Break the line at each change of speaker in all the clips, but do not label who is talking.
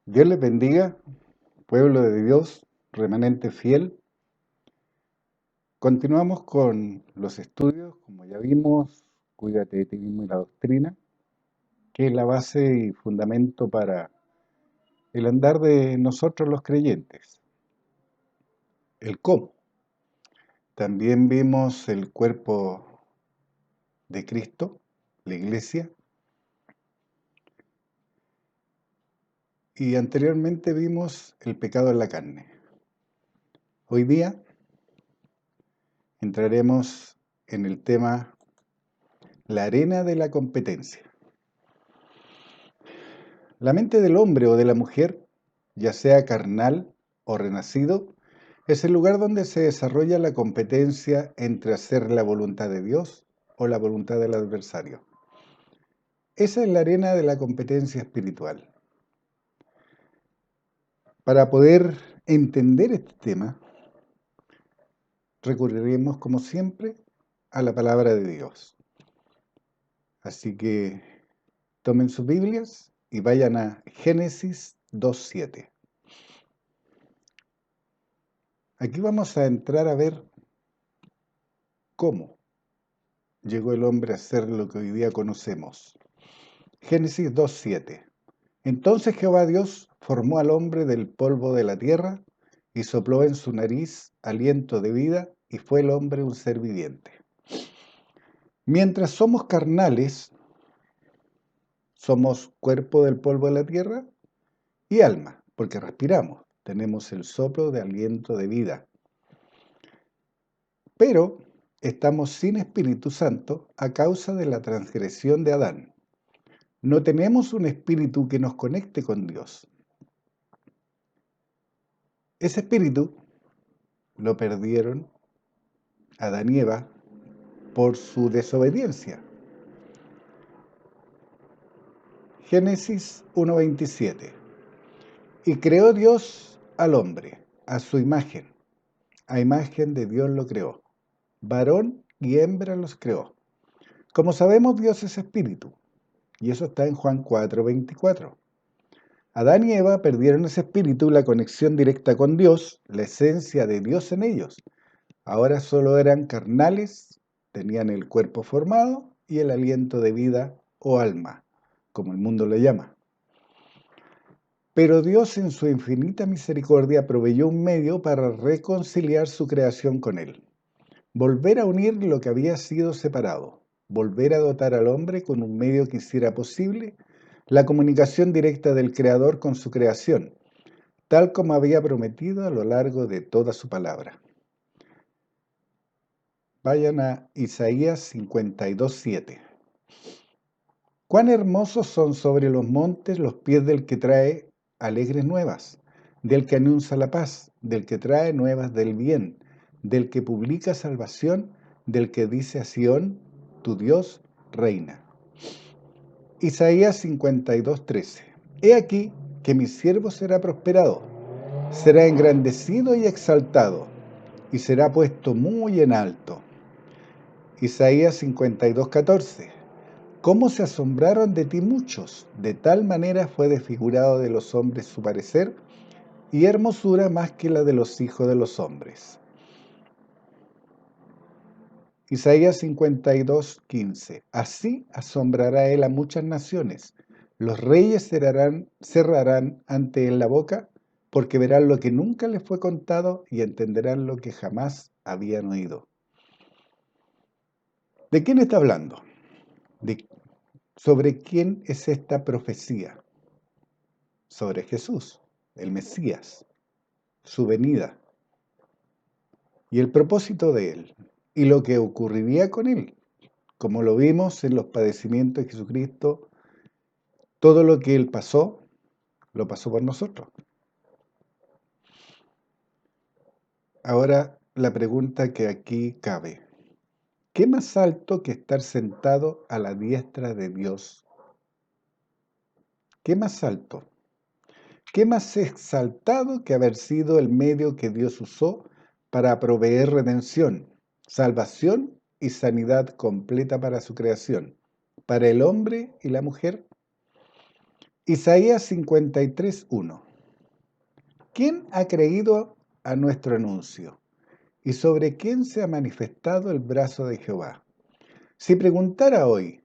Dios les bendiga, pueblo de Dios, remanente fiel. Continuamos con los estudios, como ya vimos, cuídate de ti mismo y la doctrina, que es la base y fundamento para el andar de nosotros los creyentes. El cómo. También vimos el cuerpo de Cristo, la iglesia, y anteriormente vimos el pecado en la carne. Hoy día entraremos en el tema la arena de la competencia. La mente del hombre o de la mujer, ya sea carnal o renacido, es el lugar donde se desarrolla la competencia entre hacer la voluntad de Dios o la voluntad del adversario. Esa es la arena de la competencia espiritual. Para poder entender este tema, recurriremos, como siempre, a la palabra de Dios. Así que tomen sus Biblias y vayan a Génesis 2:7. Aquí vamos a entrar a ver cómo llegó el hombre a ser lo que hoy día conocemos. Génesis 2:7. Entonces Jehová Dios formó al hombre del polvo de la tierra y sopló en su nariz aliento de vida, y fue el hombre un ser viviente. Mientras somos carnales, somos cuerpo del polvo de la tierra y alma, porque respiramos, tenemos el soplo de aliento de vida. Pero estamos sin Espíritu Santo a causa de la transgresión de Adán. No tenemos un espíritu que nos conecte con Dios. Ese espíritu lo perdieron Adán y Eva por su desobediencia. Génesis 1:27. Y creó Dios al hombre a su imagen. A imagen de Dios lo creó. Varón y hembra los creó. Como sabemos, Dios es espíritu. Y eso está en Juan 4:24. Adán y Eva perdieron ese espíritu, la conexión directa con Dios, la esencia de Dios en ellos. Ahora solo eran carnales, tenían el cuerpo formado y el aliento de vida o alma, como el mundo le llama. Pero Dios en su infinita misericordia proveyó un medio para reconciliar su creación con Él. Volver a unir lo que había sido separado. Volver a dotar al hombre con un medio que hiciera posible la comunicación directa del Creador con su creación, tal como había prometido a lo largo de toda su palabra. Vayan a Isaías 52:7. Cuán hermosos son sobre los montes los pies del que trae alegres nuevas, del que anuncia la paz, del que trae nuevas del bien, del que publica salvación, del que dice a Sión, tu Dios reina. Isaías 52:13. He aquí que mi siervo será prosperado, será engrandecido y exaltado, y será puesto muy en alto. Isaías 52:14. ¿Cómo se asombraron de ti muchos? De tal manera fue desfigurado de los hombres su parecer, y hermosura más que la de los hijos de los hombres. Isaías 52:15. Así asombrará él a muchas naciones. Los reyes cerrarán ante él la boca, porque verán lo que nunca les fue contado y entenderán lo que jamás habían oído. ¿De quién está hablando? ¿Sobre quién es esta profecía? Sobre Jesús, el Mesías, su venida y el propósito de él y lo que ocurriría con él. Como lo vimos en los padecimientos de Jesucristo, todo lo que él pasó, lo pasó por nosotros. Ahora la pregunta que aquí cabe: ¿qué más alto que estar sentado a la diestra de Dios? ¿Qué más alto? ¿Qué más exaltado que haber sido el medio que Dios usó para proveer redención, salvación y sanidad completa para su creación, para el hombre y la mujer? Isaías 53:1. ¿Quién ha creído a nuestro anuncio? ¿Y sobre quién se ha manifestado el brazo de Jehová? Si preguntara hoy,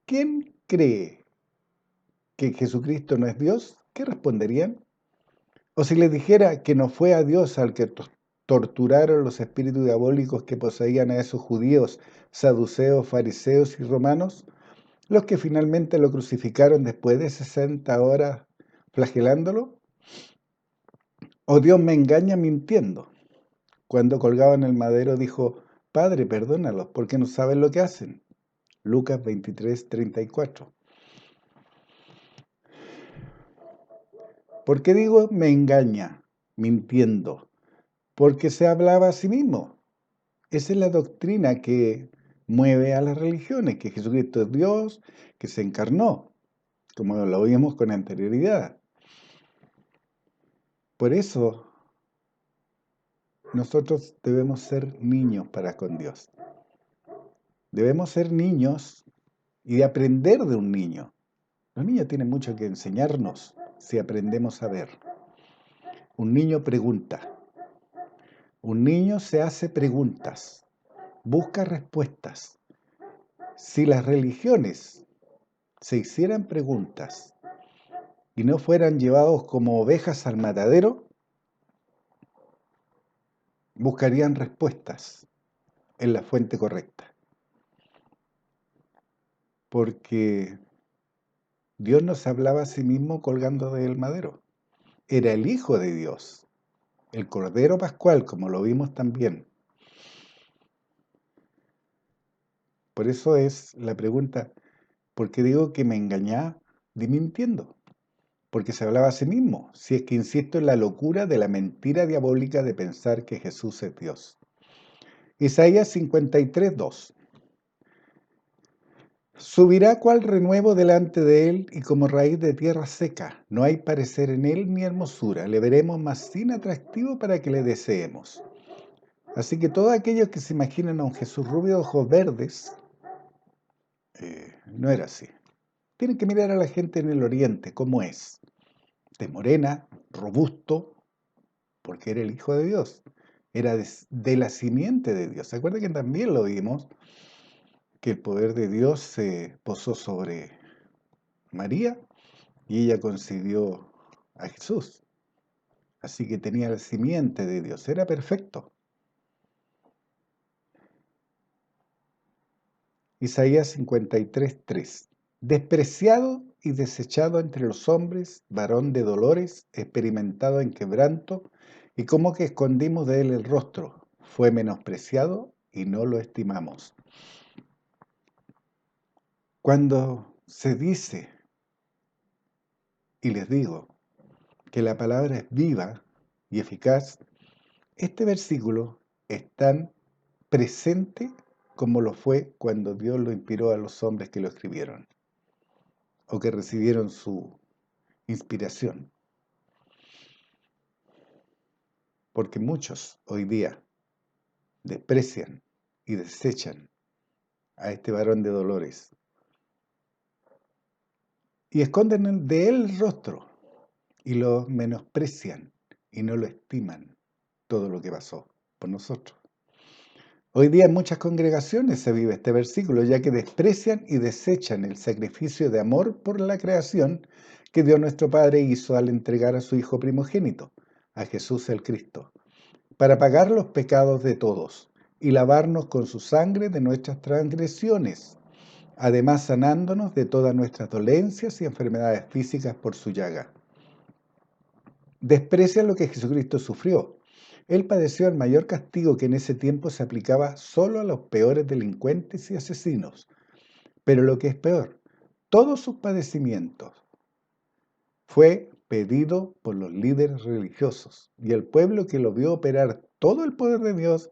¿quién cree que Jesucristo no es Dios? ¿Qué responderían? O si les dijera que no fue a Dios al que torturaron los espíritus diabólicos que poseían a esos judíos, saduceos, fariseos y romanos, los que finalmente lo crucificaron después de 60 horas flagelándolo. ¿O Dios me engaña mintiendo? Cuando colgaba en el madero dijo, Padre, perdónalos, porque no saben lo que hacen. Lucas 23:34. ¿Por qué digo me engaña mintiendo? Porque se hablaba a sí mismo. Esa es la doctrina que mueve a las religiones, que Jesucristo es Dios, que se encarnó, como lo vimos con anterioridad. Por eso nosotros debemos ser niños para con Dios. Debemos ser niños y de aprender de un niño. Los niños tienen mucho que enseñarnos si aprendemos a ver. Un niño pregunta. Un niño se hace preguntas, busca respuestas. Si las religiones se hicieran preguntas y no fueran llevados como ovejas al matadero, buscarían respuestas en la fuente correcta. Porque Dios nos hablaba a sí mismo colgando del madero. Era el Hijo de Dios, el Cordero Pascual, como lo vimos también. Por eso es la pregunta, ¿por qué digo que me engañaba? Di mintiendo. Porque se hablaba a sí mismo, si es que insisto en la locura de la mentira diabólica de pensar que Jesús es Dios. Isaías 53:2. Subirá cual renuevo delante de él y como raíz de tierra seca. No hay parecer en él ni hermosura. Le veremos más sin atractivo para que le deseemos. Así que todos aquellos que se imaginan a un Jesús rubio de ojos verdes, no era así. Tienen que mirar a la gente en el oriente, cómo es. De morena, robusto, porque era el Hijo de Dios. Era de la simiente de Dios. ¿Se acuerdan que también lo vimos? Que el poder de Dios se posó sobre María y ella concibió a Jesús. Así que tenía la simiente de Dios. Era perfecto. Isaías 53:3. Despreciado y desechado entre los hombres, varón de dolores, experimentado en quebranto, y como que escondimos de él el rostro. Fue menospreciado y no lo estimamos. Cuando se dice, y les digo, que la palabra es viva y eficaz, este versículo es tan presente como lo fue cuando Dios lo inspiró a los hombres que lo escribieron o que recibieron su inspiración. Porque muchos hoy día desprecian y desechan a este varón de dolores y esconden de él el rostro y lo menosprecian y no lo estiman todo lo que pasó por nosotros. Hoy día en muchas congregaciones se vive este versículo, ya que desprecian y desechan el sacrificio de amor por la creación que Dios nuestro Padre hizo al entregar a su Hijo primogénito, a Jesús el Cristo, para pagar los pecados de todos y lavarnos con su sangre de nuestras transgresiones, además sanándonos de todas nuestras dolencias y enfermedades físicas por su llaga. Desprecian lo que Jesucristo sufrió. Él padeció el mayor castigo que en ese tiempo se aplicaba solo a los peores delincuentes y asesinos. Pero lo que es peor, todos sus padecimientos fue pedido por los líderes religiosos y el pueblo que lo vio operar todo el poder de Dios,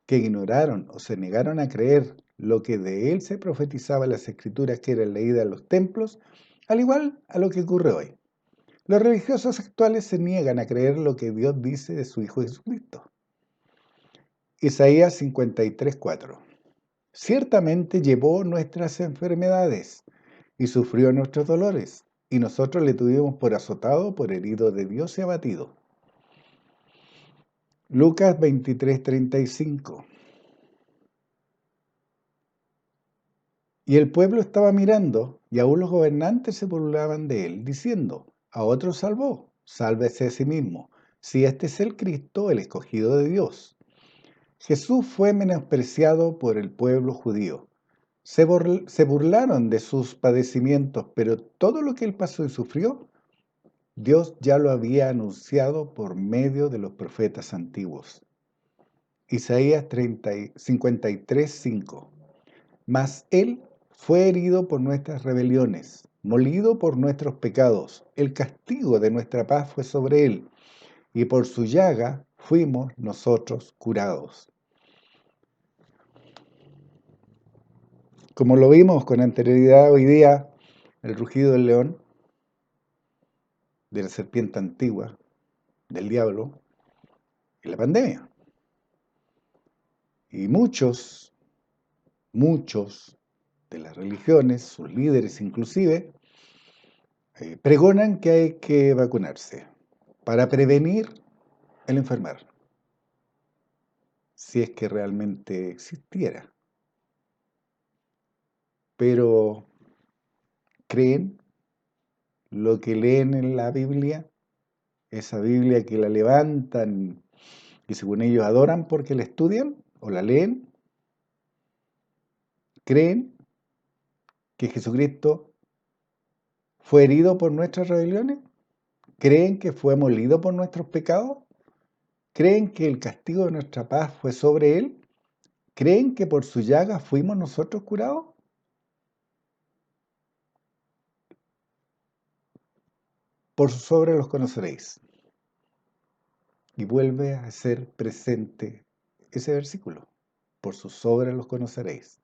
que ignoraron o se negaron a creer lo que de él se profetizaba en las escrituras que eran leídas en los templos, al igual a lo que ocurre hoy. Los religiosos actuales se niegan a creer lo que Dios dice de su Hijo Jesucristo. Isaías 53:4. Ciertamente llevó nuestras enfermedades y sufrió nuestros dolores, y nosotros le tuvimos por azotado, por herido de Dios y abatido. Lucas 23:35. Y el pueblo estaba mirando, y aún los gobernantes se burlaban de él, diciendo: a otro salvó, sálvese a sí mismo, si este es el Cristo, el escogido de Dios. Jesús fue menospreciado por el pueblo judío. Se burlaron de sus padecimientos, pero todo lo que él pasó y sufrió, Dios ya lo había anunciado por medio de los profetas antiguos. Isaías 53:5. Mas él fue herido por nuestras rebeliones, molido por nuestros pecados. El castigo de nuestra paz fue sobre él, y por su llaga fuimos nosotros curados. Como lo vimos con anterioridad hoy día, el rugido del león, de la serpiente antigua, del diablo, y la pandemia. Y muchos de las religiones, sus líderes inclusive, pregonan que hay que vacunarse para prevenir el enfermar, si es que realmente existiera. Pero creen lo que leen en la Biblia, esa Biblia que la levantan y según ellos adoran porque la estudian o la leen. Creen que Jesucristo fue herido por nuestras rebeliones. ¿Creen que fue molido por nuestros pecados? ¿Creen que el castigo de nuestra paz fue sobre él? ¿Creen que por su llaga fuimos nosotros curados? Por sus obras los conoceréis. Y vuelve a ser presente ese versículo. Por sus obras los conoceréis.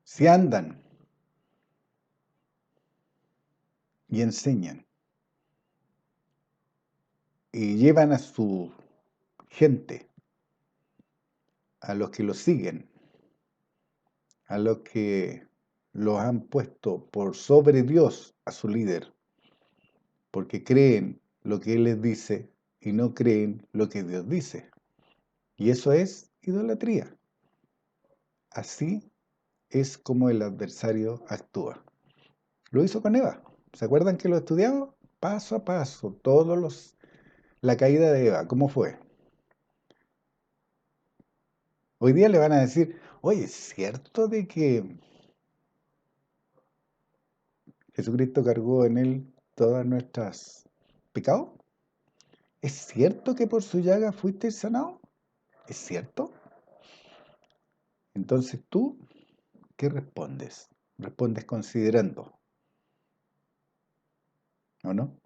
Si andan y enseñan y llevan a su gente, a los que los siguen, a los que los han puesto por sobre Dios, a su líder, porque creen lo que Él les dice y no creen lo que Dios dice. Y eso es idolatría. Así es como el adversario actúa. Lo hizo con Eva. ¿Se acuerdan que lo estudiamos? Paso a paso, la caída de Eva, ¿cómo fue? Hoy día le van a decir, oye, ¿es cierto de que Jesucristo cargó en él todas nuestras pecados? ¿Es cierto que por su llaga fuiste sanado? ¿Es cierto? Entonces tú, ¿qué respondes? Respondes considerando, ¿o no?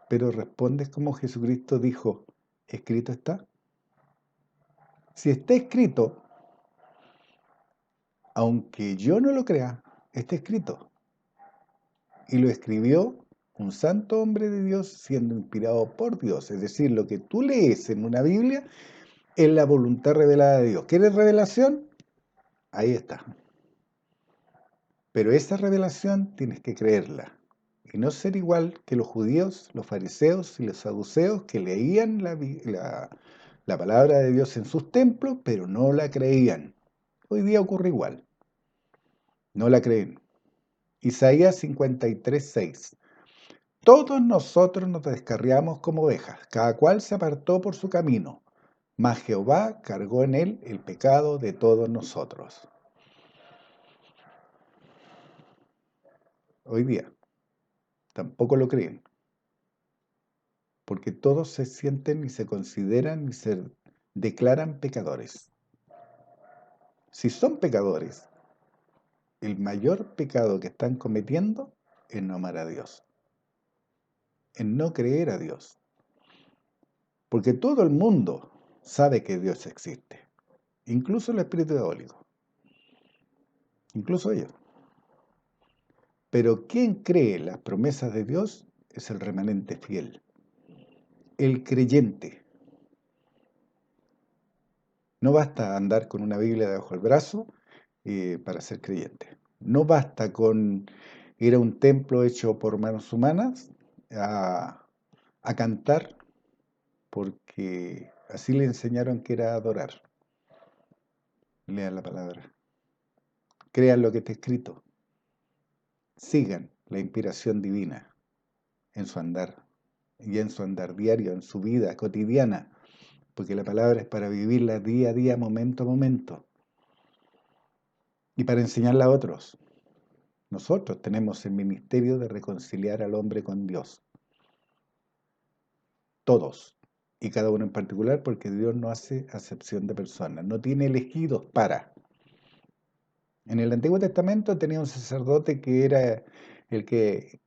Pero respondes como Jesucristo dijo, escrito está. Si está escrito, aunque yo no lo crea, está escrito. Y lo escribió un santo hombre de Dios siendo inspirado por Dios. Es decir, lo que tú lees en una Biblia es la voluntad revelada de Dios. ¿Quieres revelación? Ahí está. Pero esa revelación tienes que creerla. Y no ser igual que los judíos, los fariseos y los saduceos que leían la palabra de Dios en sus templos, pero no la creían. Hoy día ocurre igual. No la creen. Isaías 53:6. Todos nosotros nos descarriamos como ovejas, cada cual se apartó por su camino, mas Jehová cargó en él el pecado de todos nosotros. Hoy día tampoco lo creen, porque todos se sienten y se consideran y se declaran pecadores. Si son pecadores, el mayor pecado que están cometiendo es no amar a Dios, en no creer a Dios, porque todo el mundo sabe que Dios existe, incluso el espíritu diabólico, incluso ellos. Pero quien cree las promesas de Dios es el remanente fiel, el creyente. No basta andar con una Biblia debajo del brazo para ser creyente. No basta con ir a un templo hecho por manos humanas a cantar, porque así le enseñaron que era adorar. Lean la palabra, crean lo que está escrito, sigan la inspiración divina en su andar, y en su andar diario, en su vida cotidiana, porque la palabra es para vivirla día a día, momento a momento, y para enseñarla a otros. Nosotros tenemos el ministerio de reconciliar al hombre con Dios, todos, y cada uno en particular, porque Dios no hace acepción de personas, no tiene elegidos para. En el Antiguo Testamento tenía un sacerdote que era el que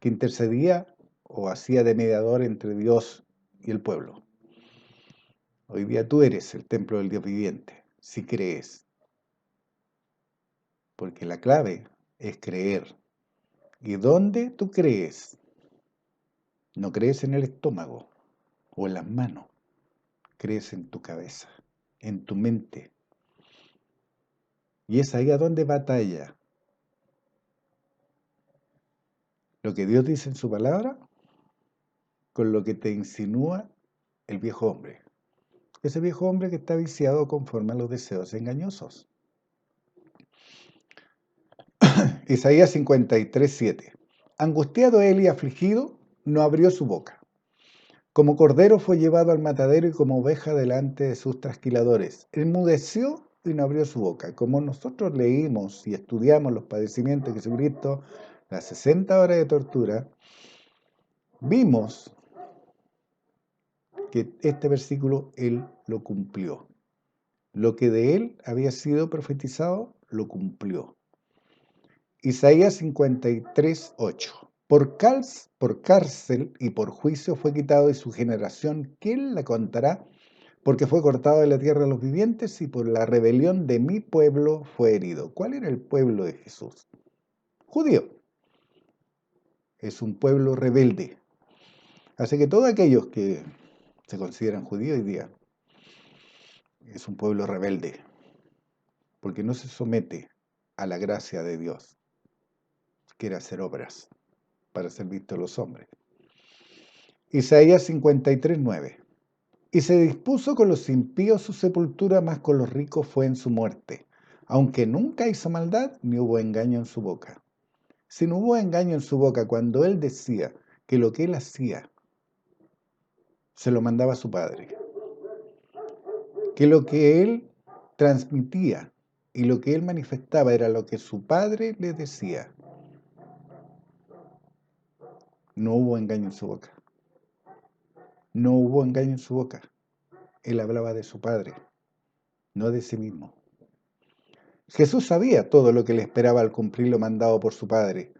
intercedía o hacía de mediador entre Dios y el pueblo. Hoy día tú eres el templo del Dios viviente, si crees, porque la clave es creer. ¿Y dónde tú crees? No crees en el estómago o en las manos, crees en tu cabeza, en tu mente. Y es ahí a donde batalla lo que Dios dice en su palabra con lo que te insinúa el viejo hombre. Ese viejo hombre que está viciado conforme a los deseos engañosos. Isaías 53:7. Angustiado él y afligido, no abrió su boca. Como cordero fue llevado al matadero y como oveja delante de sus trasquiladores. Enmudeció y no abrió su boca. Como nosotros leímos y estudiamos los padecimientos de Jesucristo, las 60 horas de tortura, vimos que este versículo él lo cumplió. Lo que de él había sido profetizado, lo cumplió. Isaías 53:8. Por cárcel y por juicio fue quitado de su generación. ¿Quién la contará? Porque fue cortado de la tierra de los vivientes y por la rebelión de mi pueblo fue herido. ¿Cuál era el pueblo de Jesús? Judío. Es un pueblo rebelde. Así que todos aquellos que se consideran judíos hoy día es un pueblo rebelde, porque no se somete a la gracia de Dios. Quiere hacer obras para ser visto los hombres. Isaías 53:9. Y se dispuso con los impíos su sepultura, mas con los ricos fue en su muerte. Aunque nunca hizo maldad, ni hubo engaño en su boca. Si no hubo engaño en su boca cuando él decía que lo que él hacía se lo mandaba a su padre, que lo que él transmitía y lo que él manifestaba era lo que su padre le decía, no hubo engaño en su boca. No hubo engaño en su boca. Él hablaba de su padre, no de sí mismo. Jesús sabía todo lo que le esperaba al cumplir lo mandado por su padre.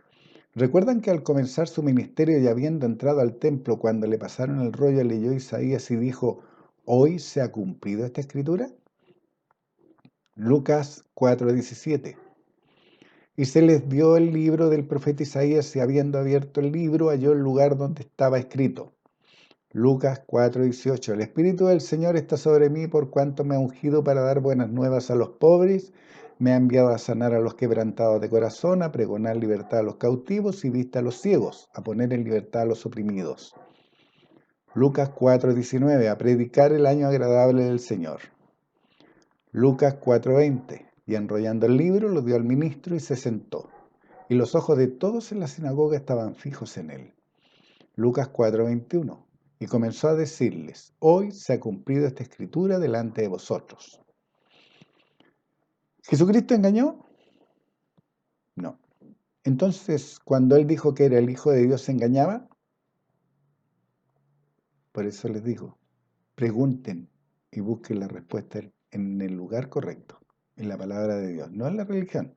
¿Recuerdan que al comenzar su ministerio y habiendo entrado al templo, cuando le pasaron el rollo, leyó Isaías y dijo, ¿hoy se ha cumplido esta escritura? Lucas 4:17. Y se les dio el libro del profeta Isaías y habiendo abierto el libro halló el lugar donde estaba escrito. Lucas 4:18. El Espíritu del Señor está sobre mí por cuanto me ha ungido para dar buenas nuevas a los pobres, me ha enviado a sanar a los quebrantados de corazón, a pregonar libertad a los cautivos y vista a los ciegos, a poner en libertad a los oprimidos. Lucas 4:19. A predicar el año agradable del Señor. Lucas 4:20. Y enrollando el libro lo dio al ministro y se sentó. Y los ojos de todos en la sinagoga estaban fijos en él. Lucas 4:21. Y comenzó a decirles, hoy se ha cumplido esta escritura delante de vosotros. ¿Jesucristo engañó? No. Entonces, cuando él dijo que era el Hijo de Dios, ¿se engañaba? Por eso les digo, pregunten y busquen la respuesta en el lugar correcto, en la palabra de Dios, no en la religión.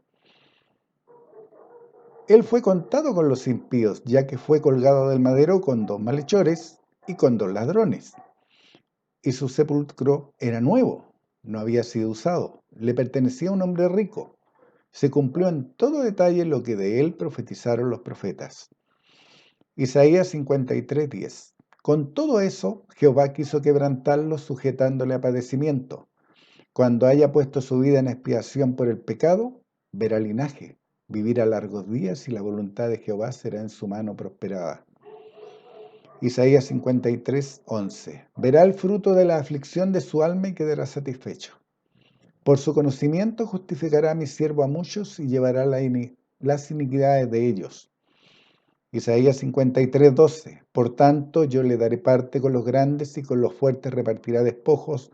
Él fue contado con los impíos, ya que fue colgado del madero con 2 malhechores y con 2 ladrones. Y su sepulcro era nuevo, no había sido usado, le pertenecía a un hombre rico. Se cumplió en todo detalle lo que de él profetizaron los profetas. Isaías 53:10. Con todo eso, Jehová quiso quebrantarlo sujetándole a padecimiento. Cuando haya puesto su vida en expiación por el pecado, verá linaje, vivirá largos días y la voluntad de Jehová será en su mano prosperada. Isaías 53:11. Verá el fruto de la aflicción de su alma y quedará satisfecho. Por su conocimiento justificará a mi siervo a muchos y llevará las iniquidades de ellos. Isaías 53:12. Por tanto, yo le daré parte con los grandes y con los fuertes repartirá despojos,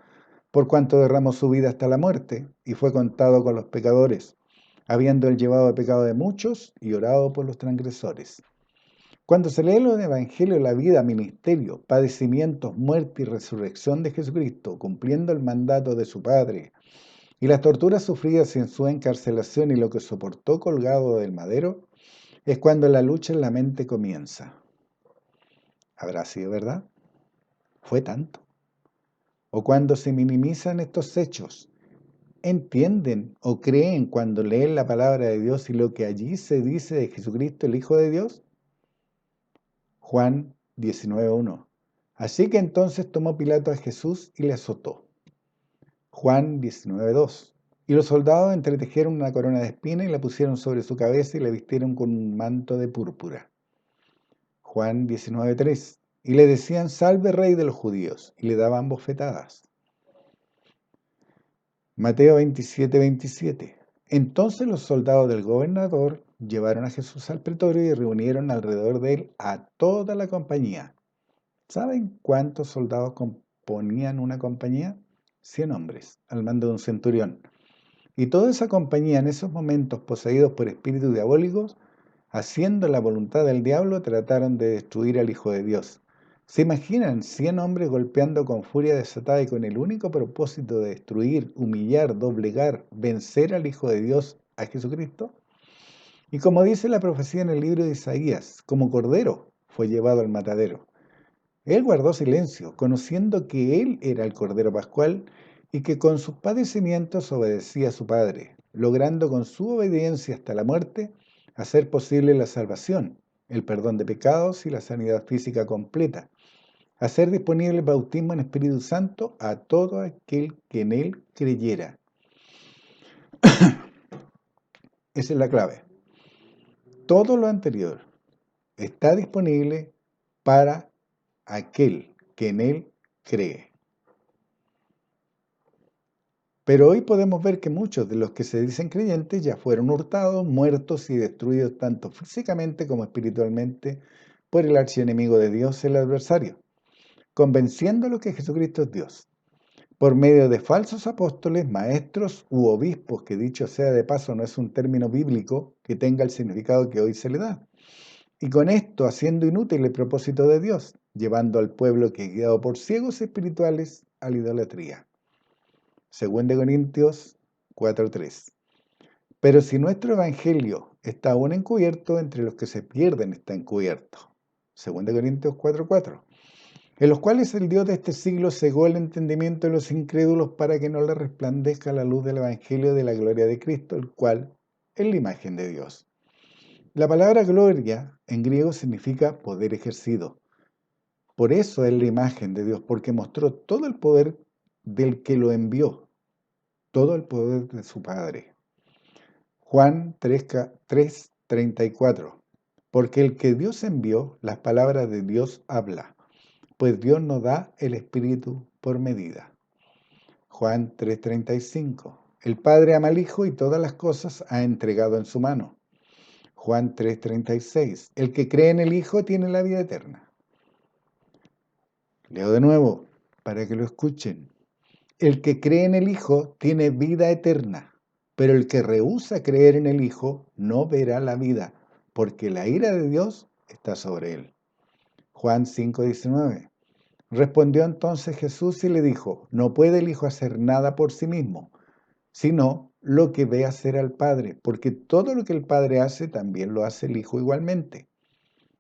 por cuanto derramó su vida hasta la muerte y fue contado con los pecadores, habiendo él llevado el pecado de muchos y orado por los transgresores. Cuando se lee los evangelios, la vida, ministerio, padecimientos, muerte y resurrección de Jesucristo, cumpliendo el mandato de su Padre, y las torturas sufridas en su encarcelación y lo que soportó colgado del madero, es cuando la lucha en la mente comienza. ¿Habrá sido verdad? ¿Fue tanto? ¿O cuando se minimizan estos hechos? ¿Entienden o creen cuando leen la palabra de Dios y lo que allí se dice de Jesucristo, el Hijo de Dios? Juan 19:1. Así que entonces tomó Pilato a Jesús y le azotó. Juan 19:2. Y los soldados entretejieron una corona de espinas y la pusieron sobre su cabeza y le vistieron con un manto de púrpura. Juan 19:3. Y le decían, salve Rey de los judíos, y le daban bofetadas. Mateo 27:27. Entonces los soldados del gobernador llevaron a Jesús al pretorio y reunieron alrededor de él a toda la compañía. ¿Saben cuántos soldados componían una compañía? 100 hombres, al mando de un centurión. Y toda esa compañía en esos momentos, poseídos por espíritus diabólicos, haciendo la voluntad del diablo, trataron de destruir al Hijo de Dios. ¿Se imaginan 100 hombres golpeando con furia desatada y con el único propósito de destruir, humillar, doblegar, vencer al Hijo de Dios, a Jesucristo? Y como dice la profecía en el libro de Isaías, como cordero fue llevado al matadero. Él guardó silencio, conociendo que él era el Cordero Pascual y que con sus padecimientos obedecía a su Padre, logrando con su obediencia hasta la muerte hacer posible la salvación, el perdón de pecados y la sanidad física completa, hacer disponible el bautismo en Espíritu Santo a todo aquel que en él creyera. Esa es la clave. Todo lo anterior está disponible para aquel que en él cree. Pero hoy podemos ver que muchos de los que se dicen creyentes ya fueron hurtados, muertos y destruidos tanto físicamente como espiritualmente por el archienemigo de Dios, el adversario, convenciéndolos que Jesucristo es Dios, por medio de falsos apóstoles, maestros u obispos, que dicho sea de paso no es un término bíblico que tenga el significado que hoy se le da, y con esto haciendo inútil el propósito de Dios, llevando al pueblo que es guiado por ciegos espirituales a la idolatría. 2 Corintios 4:3. Pero si nuestro evangelio está aún encubierto, entre los que se pierden está encubierto. 2 Corintios 4:4. En los cuales el Dios de este siglo cegó el entendimiento de los incrédulos para que no les resplandezca la luz del evangelio de la gloria de Cristo, el cual es la imagen de Dios. La palabra gloria en griego significa poder ejercido. Por eso es la imagen de Dios, porque mostró todo el poder del que lo envió, todo el poder de su Padre. Juan 3:34. Porque el que Dios envió, las palabras de Dios habla, pues Dios no da el Espíritu por medida. Juan 3:35. El Padre ama al Hijo y todas las cosas ha entregado en su mano. Juan 3:36. El que cree en el Hijo tiene la vida eterna. Leo de nuevo, para que lo escuchen. El que cree en el Hijo tiene vida eterna, pero el que rehúsa creer en el Hijo no verá la vida, porque la ira de Dios está sobre él. Juan 5:19. Respondió entonces Jesús y le dijo, no puede el Hijo hacer nada por sí mismo, sino lo que ve hacer al Padre, porque todo lo que el Padre hace también lo hace el Hijo igualmente.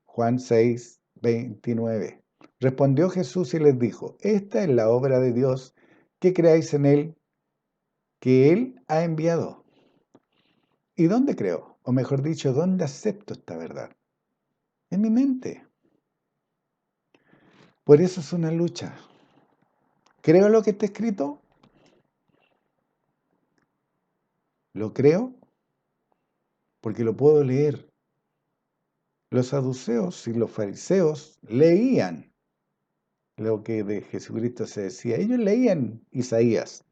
Juan 6:29. Respondió Jesús y les dijo, esta es la obra de Dios, que creáis en Él, que Él ha enviado. ¿Y dónde creo? O mejor dicho, ¿dónde acepto esta verdad? En mi mente. Por eso es una lucha. ¿Creo lo que está escrito? ¿Lo creo? porque lo puedo leer. Los saduceos y los fariseos leían lo que de Jesucristo se decía. Ellos leían Isaías,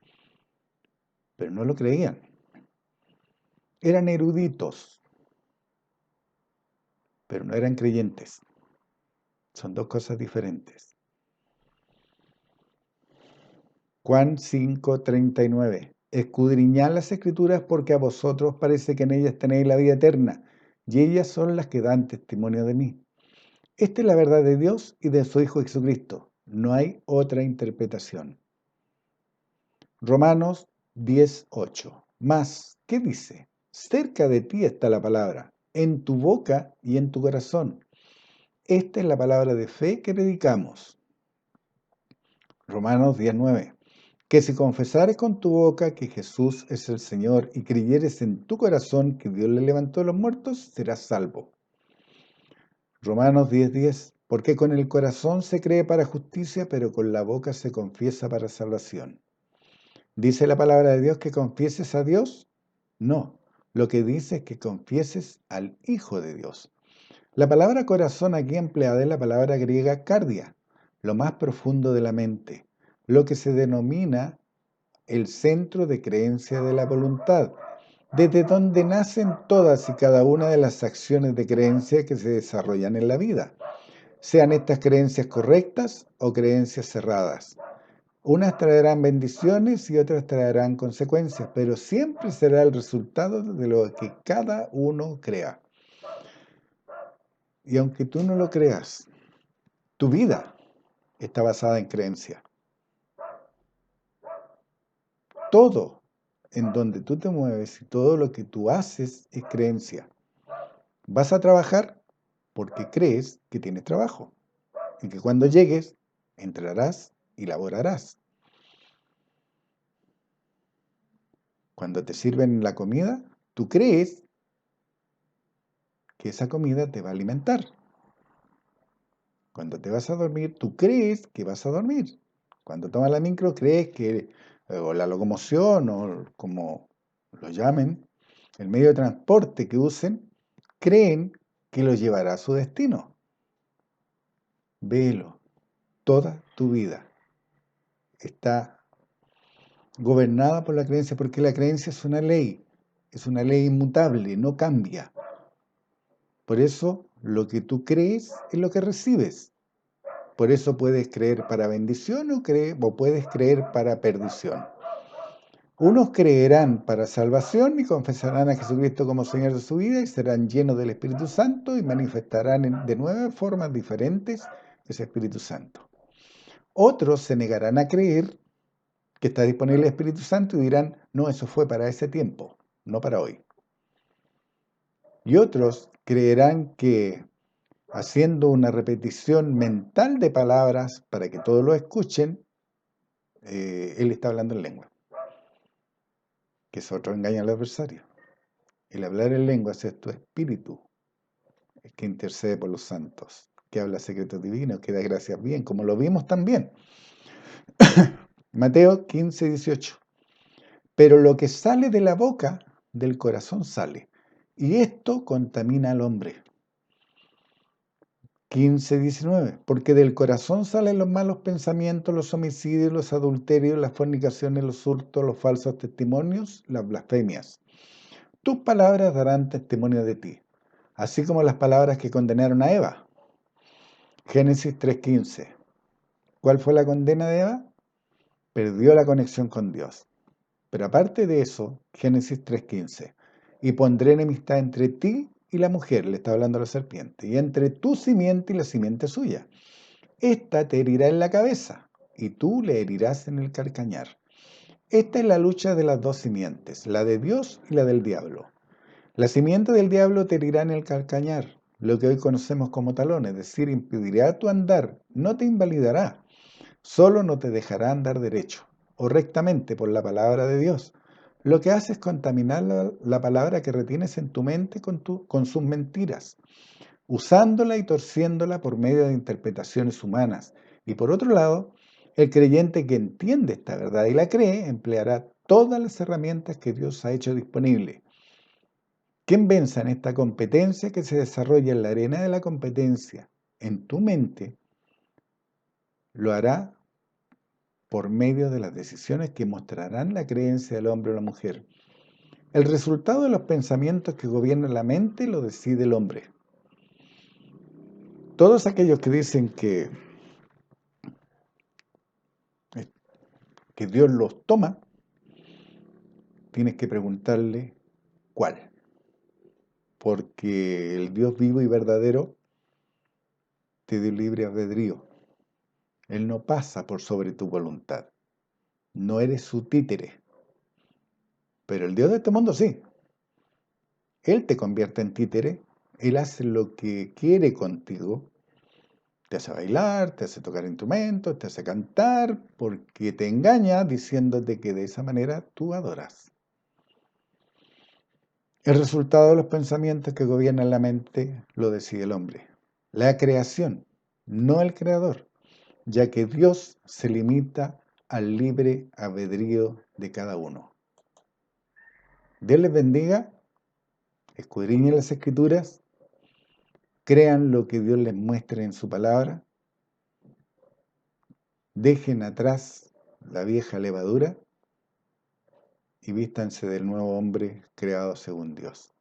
pero no lo creían. Eran eruditos, pero no eran creyentes. Son dos cosas diferentes. Juan 5:39. Escudriñad las Escrituras porque a vosotros parece que en ellas tenéis la vida eterna, y ellas son las que dan testimonio de mí. Esta es la verdad de Dios y de su Hijo Jesucristo. No hay otra interpretación. Romanos 10:8. Mas, ¿qué dice? Cerca de ti está la palabra, en tu boca y en tu corazón. Esta es la palabra de fe que predicamos. Romanos 10:9. Que si confesares con tu boca que Jesús es el Señor y creyeres en tu corazón que Dios le levantó de los muertos, serás salvo. Romanos 10:10. Porque con el corazón se cree para justicia, pero con la boca se confiesa para salvación. ¿Dice la palabra de Dios que confieses a Dios? No. Lo que dice es que confieses al Hijo de Dios. La palabra corazón aquí empleada es la palabra griega cardia, lo más profundo de la mente, lo que se denomina el centro de creencia de la voluntad, desde donde nacen todas y cada una de las acciones de creencia que se desarrollan en la vida, sean estas creencias correctas o creencias cerradas. Unas traerán bendiciones y otras traerán consecuencias, pero siempre será el resultado de lo que cada uno crea. Y aunque tú no lo creas, tu vida está basada en creencia. Todo en donde tú te mueves y todo lo que tú haces es creencia. Vas a trabajar porque crees que tienes trabajo y que cuando llegues entrarás y laborarás. Cuando te sirven la comida, tú crees que esa comida te va a alimentar. Cuando te vas a dormir, tú crees que vas a dormir. Cuando tomas la micro, crees que, o la locomoción, o como lo llamen, el medio de transporte que usen, creen que lo llevará a su destino. Velo, toda tu vida está gobernada por la creencia, porque la creencia es una ley inmutable, no cambia. Por eso, lo que tú crees es lo que recibes. Por eso puedes creer para bendición o puedes creer para perdición. Unos creerán para salvación y confesarán a Jesucristo como Señor de su vida y serán llenos del Espíritu Santo y manifestarán de 9 formas diferentes ese Espíritu Santo. Otros se negarán a creer que está disponible el Espíritu Santo y dirán, no, eso fue para ese tiempo, no para hoy. Y otros creerán que haciendo una repetición mental de palabras para que todos lo escuchen, él está hablando en lengua, que es otro engaño al adversario. El hablar en lenguas es tu espíritu, el que intercede por los santos, que habla secretos divinos, que da gracias bien, como lo vimos también. Mateo 15:18. Pero lo que sale de la boca, del corazón sale, y esto contamina al hombre. 15:19. Porque del corazón salen los malos pensamientos, los homicidios, los adulterios, las fornicaciones, los hurtos, los falsos testimonios, las blasfemias. Tus palabras darán testimonio de ti, así como las palabras que condenaron a Eva. Génesis 3:15. ¿Cuál fue la condena de Eva? Perdió la conexión con Dios. Pero aparte de eso, Génesis 3:15. Y pondré enemistad entre ti y la mujer, le está hablando a la serpiente, y entre tu simiente y la simiente suya. Esta te herirá en la cabeza, y tú le herirás en el calcañar. Esta es la lucha de las dos simientes, la de Dios y la del diablo. La simiente del diablo te herirá en el calcañar, lo que hoy conocemos como talón, es decir, impedirá tu andar, no te invalidará, solo no te dejará andar derecho o rectamente por la palabra de Dios. Lo que hace es contaminar la palabra que retienes en tu mente con sus mentiras, usándola y torciéndola por medio de interpretaciones humanas. Y por otro lado, el creyente que entiende esta verdad y la cree, empleará todas las herramientas que Dios ha hecho disponibles. Quien venza en esta competencia que se desarrolla en la arena de la competencia, en tu mente, lo hará por medio de las decisiones que mostrarán la creencia del hombre o la mujer. El resultado de los pensamientos que gobiernan la mente lo decide el hombre. Todos aquellos que dicen que Dios los toma, tienes que preguntarle cuál. Porque el Dios vivo y verdadero te dio libre albedrío. Él no pasa por sobre tu voluntad. No eres su títere. Pero el Dios de este mundo sí. Él te convierte en títere. Él hace lo que quiere contigo. Te hace bailar, te hace tocar instrumentos, te hace cantar, porque te engaña diciéndote que de esa manera tú adoras. El resultado de los pensamientos que gobiernan la mente lo decide el hombre. La creación, no el creador, ya que Dios se limita al libre albedrío de cada uno. Dios les bendiga, escudriñen las Escrituras, crean lo que Dios les muestre en su palabra, dejen atrás la vieja levadura y vístanse del nuevo hombre creado según Dios.